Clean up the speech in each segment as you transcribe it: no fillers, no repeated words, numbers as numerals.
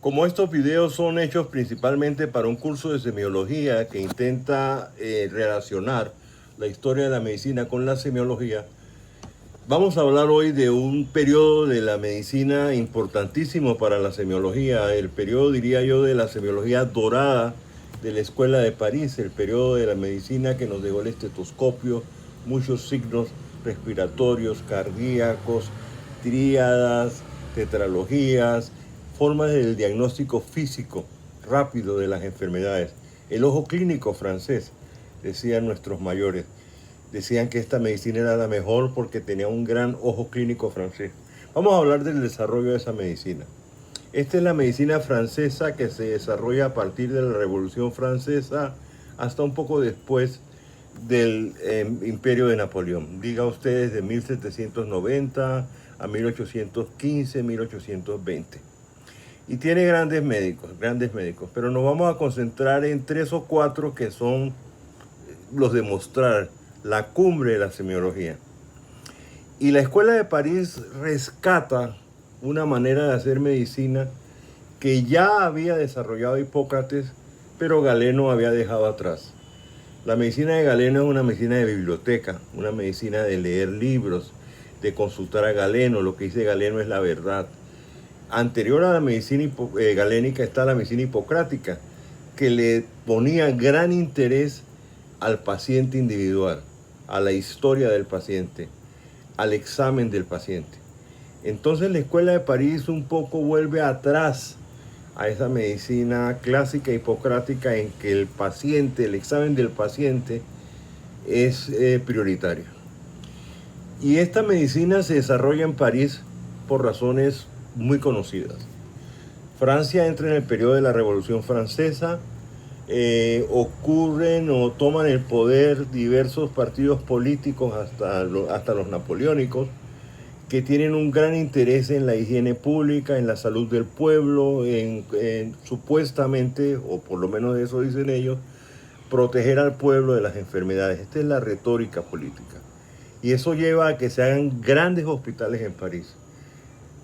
Como estos videos son hechos principalmente para un curso de semiología que intenta relacionar la historia de la medicina con la semiología, vamos a hablar hoy de un periodo de la medicina importantísimo para la semiología, el periodo, diría yo, de la semiología dorada de la Escuela de París, el periodo de la medicina que nos dejó el estetoscopio, muchos signos respiratorios, cardíacos, tríadas, tetralogías, formas del diagnóstico físico rápido de las enfermedades. El ojo clínico francés, decían nuestros mayores. Decían que esta medicina era la mejor porque tenía un gran ojo clínico francés. Vamos a hablar del desarrollo de esa medicina. Esta es la medicina francesa que se desarrolla a partir de la Revolución Francesa hasta un poco después del Imperio de Napoleón. Diga ustedes de 1790 a 1815, 1820. Y tiene grandes médicos, pero nos vamos a concentrar en 3 o 4 que son los de mostrar la cumbre de la semiología. Y la Escuela de París rescata una manera de hacer medicina que ya había desarrollado Hipócrates, pero Galeno había dejado atrás. La medicina de Galeno es una medicina de biblioteca, una medicina de leer libros, de consultar a Galeno. Lo que dice Galeno es la verdad. Anterior a la medicina galénica está la medicina hipocrática, que le ponía gran interés al paciente individual, a la historia del paciente, al examen del paciente. Entonces la Escuela de París un poco vuelve atrás a esa medicina clásica hipocrática en que el paciente, el examen del paciente es prioritario. Y esta medicina se desarrolla en París por razones muy conocidas. Francia entra en el periodo de la Revolución Francesa, ocurren o toman el poder diversos partidos políticos hasta los napoleónicos, que tienen un gran interés en la higiene pública, en la salud del pueblo, en supuestamente, o por lo menos eso dicen ellos, proteger al pueblo de las enfermedades. Esta es la retórica política. Y eso lleva a que se hagan grandes hospitales en París.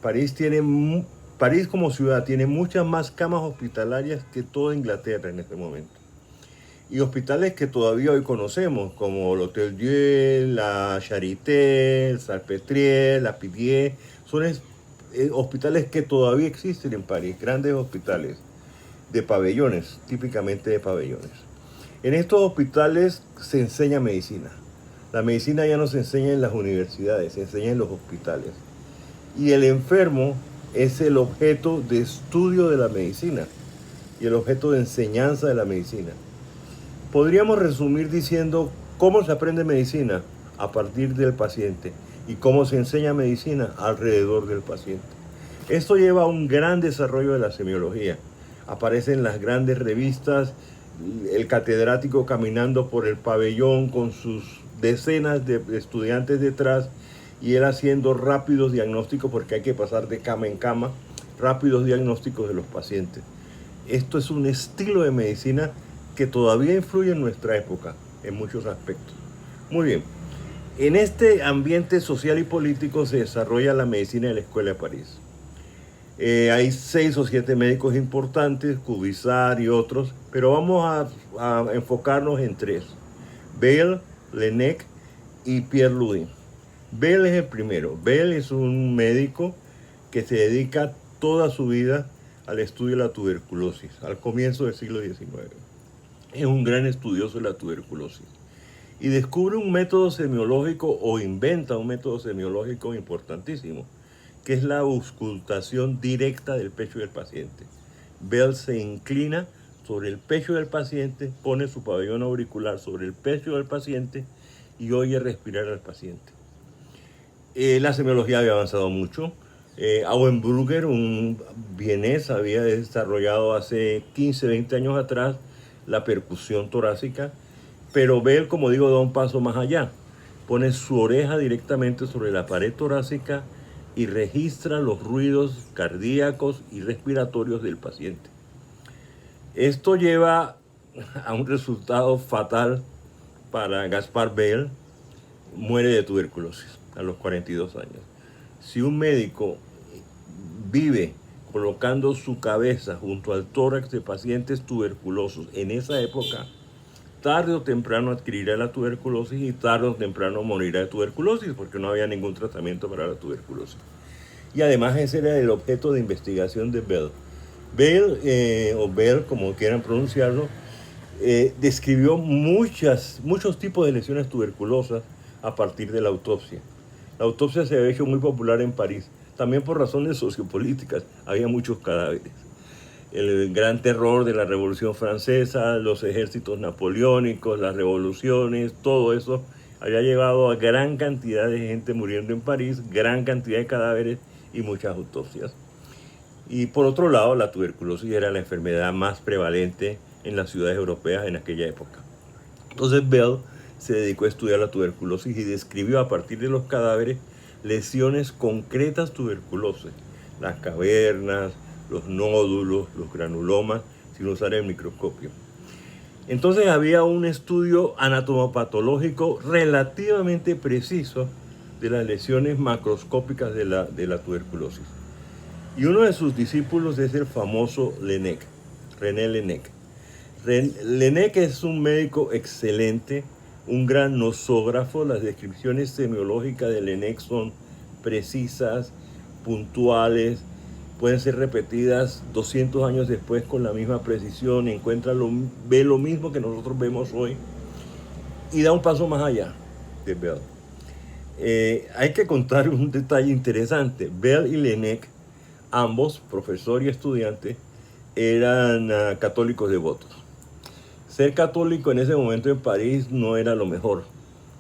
París como ciudad tiene muchas más camas hospitalarias que toda Inglaterra en este momento. Y hospitales que todavía hoy conocemos, como el Hotel Dieu, la Charité, el Salpêtrière, la Pitié, son hospitales que todavía existen en París, grandes hospitales de pabellones, típicamente de pabellones. En estos hospitales se enseña medicina. La medicina ya no se enseña en las universidades, se enseña en los hospitales. Y el enfermo es el objeto de estudio de la medicina y el objeto de enseñanza de la medicina. Podríamos resumir diciendo cómo se aprende medicina a partir del paciente y cómo se enseña medicina alrededor del paciente. Esto lleva a un gran desarrollo de la semiología. Aparecen las grandes revistas, el catedrático caminando por el pabellón con sus decenas de estudiantes detrás y él haciendo rápidos diagnósticos, porque hay que pasar de cama en cama, rápidos diagnósticos de los pacientes. Esto es un estilo de medicina que todavía influye en nuestra época, en muchos aspectos. Muy bien, en este ambiente social y político se desarrolla la medicina de la Escuela de París. Hay 6 o 7 médicos importantes, Cubizar y otros, pero vamos a enfocarnos en 3. Bayle, Laennec y Pierre Loudin. Bayle es el primero. Bayle es un médico que se dedica toda su vida al estudio de la tuberculosis, al comienzo del siglo XIX. Es un gran estudioso de la tuberculosis y descubre un método semiológico o inventa un método semiológico importantísimo, que es la auscultación directa del pecho del paciente. Bayle se inclina sobre el pecho del paciente, pone su pabellón auricular sobre el pecho del paciente y oye respirar al paciente. La semiología había avanzado mucho. Auenbrugger, un vienés, había desarrollado hace 15, 20 años atrás la percusión torácica, pero Bayle, como digo, da un paso más allá. Pone su oreja directamente sobre la pared torácica y registra los ruidos cardíacos y respiratorios del paciente. Esto lleva a un resultado fatal para Gaspard Bayle. Muere de tuberculosis a los 42 años. Si un médico vive colocando su cabeza junto al tórax de pacientes tuberculosos. En esa época, tarde o temprano adquirirá la tuberculosis y tarde o temprano morirá de tuberculosis porque no había ningún tratamiento para la tuberculosis. Y además ese era el objeto de investigación de Bell. Bell, como quieran pronunciarlo, describió muchos tipos de lesiones tuberculosas a partir de la autopsia. La autopsia se había hecho muy popular en París, también por razones sociopolíticas, había muchos cadáveres. El gran terror de la Revolución Francesa, los ejércitos napoleónicos, las revoluciones, todo eso había llevado a gran cantidad de gente muriendo en París, gran cantidad de cadáveres y muchas autopsias. Y por otro lado, la tuberculosis era la enfermedad más prevalente en las ciudades europeas en aquella época. Entonces Bell se dedicó a estudiar la tuberculosis y describió a partir de los cadáveres lesiones concretas tuberculosas, las cavernas, los nódulos, los granulomas, sin usar el microscopio. Entonces había un estudio anatomopatológico relativamente preciso de las lesiones macroscópicas de la tuberculosis. Y uno de sus discípulos es el famoso René Laennec. Laennec es un médico excelente, un gran nosógrafo. Las descripciones semiológicas de Laennec son precisas, puntuales, pueden ser repetidas 200 años después con la misma precisión y ve lo mismo que nosotros vemos hoy y da un paso más allá de Bell. Hay que contar un detalle interesante. Bell y Laennec, ambos, profesor y estudiante, eran católicos devotos. Ser católico en ese momento en París no era lo mejor.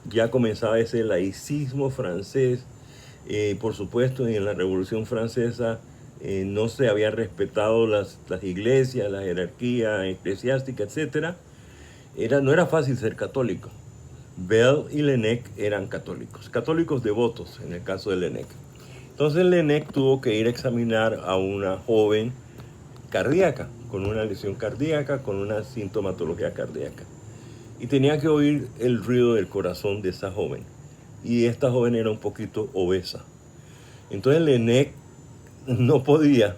Ya comenzaba ese laicismo francés. Por supuesto, en la Revolución Francesa no se había respetado las iglesias, la jerarquía eclesiástica, etc. No era fácil ser católico. Bell y Laennec eran católicos devotos en el caso de Laennec. Entonces Laennec tuvo que ir a examinar a una joven cardíaca, con una lesión cardíaca, con una sintomatología cardíaca. Y tenía que oír el ruido del corazón de esa joven. Y esta joven era un poquito obesa. Entonces Laennec no podía,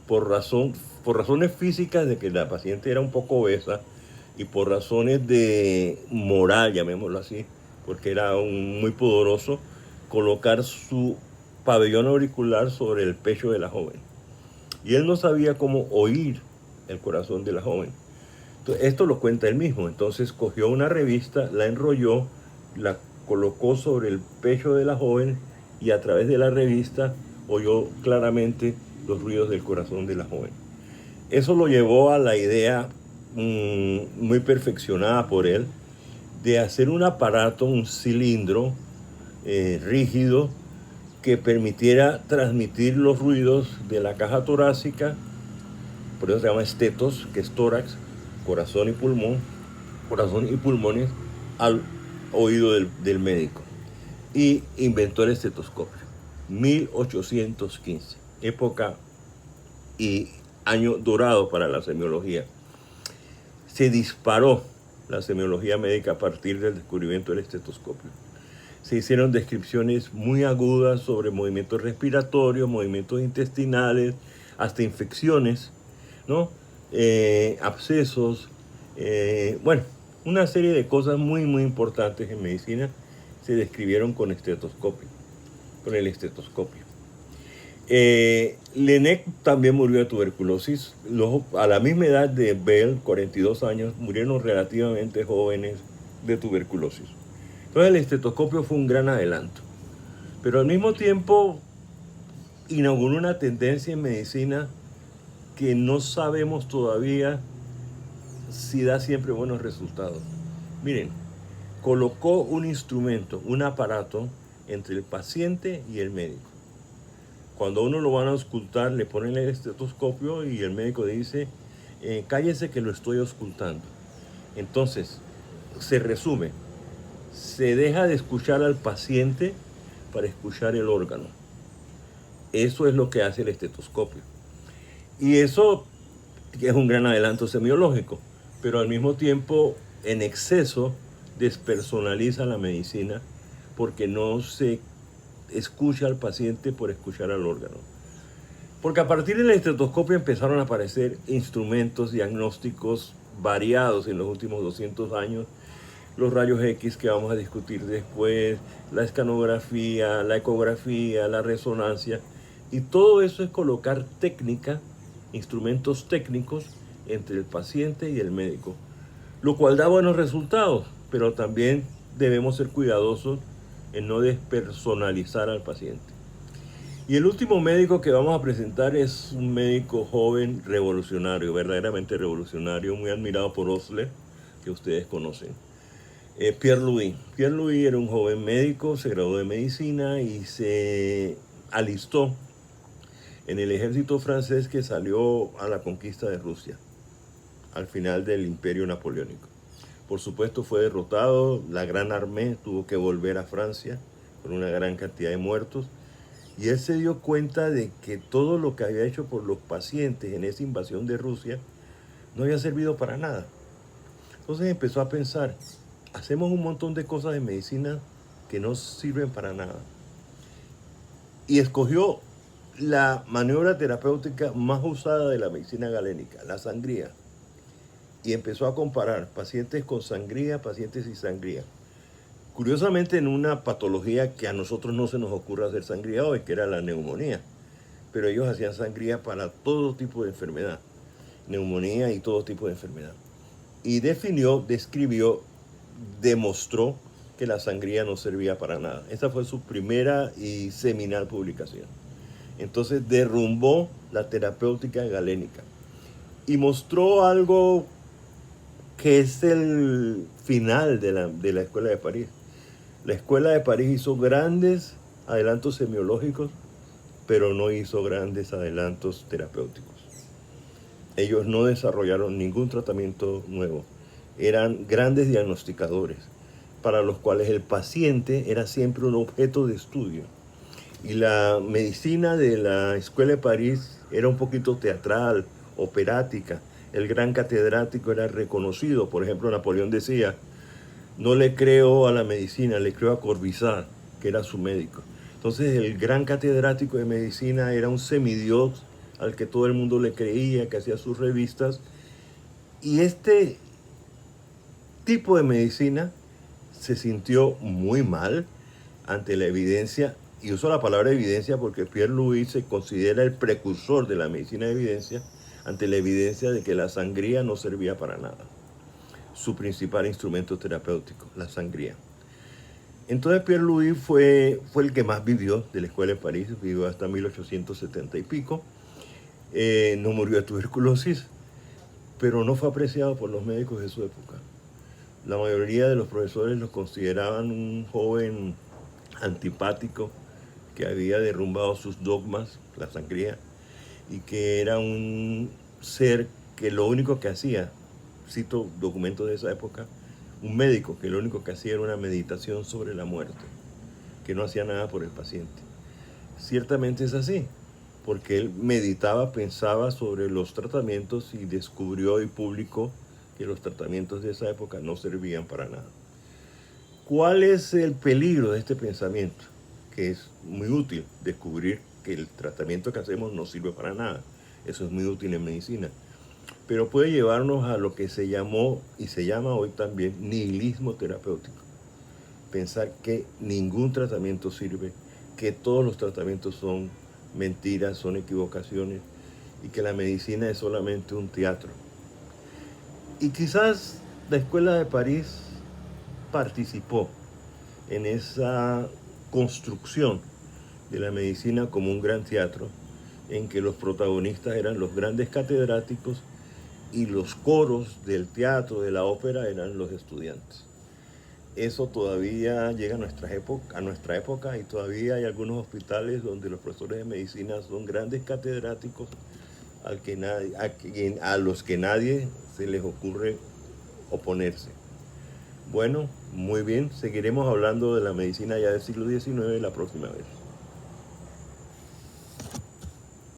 por razones físicas de que la paciente era un poco obesa y por razones de moral, llamémoslo así, porque era muy pudoroso, colocar su pabellón auricular sobre el pecho de la joven. Y él no sabía cómo oír el corazón de la joven. Entonces, esto lo cuenta él mismo. Entonces cogió una revista, la enrolló, la colocó sobre el pecho de la joven y a través de la revista oyó claramente los ruidos del corazón de la joven. Eso lo llevó a la idea muy perfeccionada por él de hacer un aparato, un cilindro rígido que permitiera transmitir los ruidos de la caja torácica, por eso se llama estetos, que es tórax, corazón y pulmones, al oído del médico. Y inventó el estetoscopio, 1815, época y año dorado para la semiología. Se disparó la semiología médica a partir del descubrimiento del estetoscopio. Se hicieron descripciones muy agudas sobre movimientos respiratorios, movimientos intestinales, hasta infecciones, ¿no? Abscesos, una serie de cosas muy, muy importantes en medicina se describieron con el estetoscopio. Laennec también murió de tuberculosis. A la misma edad de Bell, 42 años, murieron relativamente jóvenes de tuberculosis. Entonces el estetoscopio fue un gran adelanto. Pero al mismo tiempo inauguró una tendencia en medicina que no sabemos todavía si da siempre buenos resultados. Miren, colocó un instrumento, un aparato entre el paciente y el médico. Cuando uno lo van a auscultar, le ponen el estetoscopio y el médico dice, cállese que lo estoy auscultando. Entonces, se resume, se deja de escuchar al paciente para escuchar el órgano. Eso es lo que hace el estetoscopio. Y eso es un gran adelanto semiológico, pero al mismo tiempo, en exceso, despersonaliza la medicina porque no se escucha al paciente por escuchar al órgano. Porque a partir del estetoscopio empezaron a aparecer instrumentos diagnósticos variados en los últimos 200 años. Los rayos X que vamos a discutir después, la escanografía, la ecografía, la resonancia. Y todo eso es colocar técnica, instrumentos técnicos entre el paciente y el médico, lo cual da buenos resultados, pero también debemos ser cuidadosos en no despersonalizar al paciente. Y el último médico que vamos a presentar es un médico joven revolucionario, verdaderamente revolucionario, muy admirado por Osler, que ustedes conocen. Pierre Louis. Pierre Louis era un joven médico, se graduó de medicina y se alistó en el ejército francés que salió a la conquista de Rusia, al final del Imperio Napoleónico. Por supuesto fue derrotado, la Gran Armée tuvo que volver a Francia con una gran cantidad de muertos. Y él se dio cuenta de que todo lo que había hecho por los pacientes en esa invasión de Rusia no había servido para nada. Entonces empezó a pensar, hacemos un montón de cosas de medicina que no sirven para nada. Y escogió la maniobra terapéutica más usada de la medicina galénica, la sangría. Y empezó a comparar pacientes con sangría, pacientes sin sangría. Curiosamente en una patología que a nosotros no se nos ocurre hacer sangría hoy, que era la neumonía. Pero ellos hacían sangría para todo tipo de enfermedad, neumonía y todo tipo de enfermedad. Y definió, describió, demostró que la sangría no servía para nada. Esa fue su primera y seminal publicación. Entonces derrumbó la terapéutica galénica y mostró algo que es el final de la Escuela de París. La Escuela de París hizo grandes adelantos semiológicos, pero no hizo grandes adelantos terapéuticos. Ellos no desarrollaron ningún tratamiento nuevo. Eran grandes diagnosticadores, para los cuales el paciente era siempre un objeto de estudio. Y la medicina de la Escuela de París era un poquito teatral, operática. El gran catedrático era reconocido. Por ejemplo, Napoleón decía, no le creo a la medicina, le creo a Corvisart, que era su médico. Entonces el gran catedrático de medicina era un semidios al que todo el mundo le creía, que hacía sus revistas. Y este tipo de medicina se sintió muy mal ante la evidencia, y uso la palabra evidencia porque Pierre Louis se considera el precursor de la medicina de evidencia, ante la evidencia de que la sangría no servía para nada. Su principal instrumento terapéutico, la sangría. Entonces Pierre Louis fue el que más vivió de la Escuela de París, vivió hasta 1870 y pico. No murió de tuberculosis, pero no fue apreciado por los médicos de su época. La mayoría de los profesores lo consideraban un joven antipático que había derrumbado sus dogmas, la sangría, y que era un ser que lo único que hacía, cito documentos de esa época, un médico que lo único que hacía era una meditación sobre la muerte, que no hacía nada por el paciente. Ciertamente es así, porque él meditaba, pensaba sobre los tratamientos y descubrió y publicó que los tratamientos de esa época no servían para nada. ¿Cuál es el peligro de este pensamiento? Que es muy útil descubrir que el tratamiento que hacemos no sirve para nada. Eso es muy útil en medicina. Pero puede llevarnos a lo que se llamó y se llama hoy también nihilismo terapéutico. Pensar que ningún tratamiento sirve, que todos los tratamientos son mentiras, son equivocaciones y que la medicina es solamente un teatro. Y quizás la Escuela de París participó en esa construcción de la medicina como un gran teatro en que los protagonistas eran los grandes catedráticos y los coros del teatro, de la ópera, eran los estudiantes. Eso todavía llega a nuestra época y todavía hay algunos hospitales donde los profesores de medicina son grandes catedráticos a los que nadie se les ocurre oponerse. Bueno, muy bien, seguiremos hablando de la medicina ya del siglo XIX la próxima vez.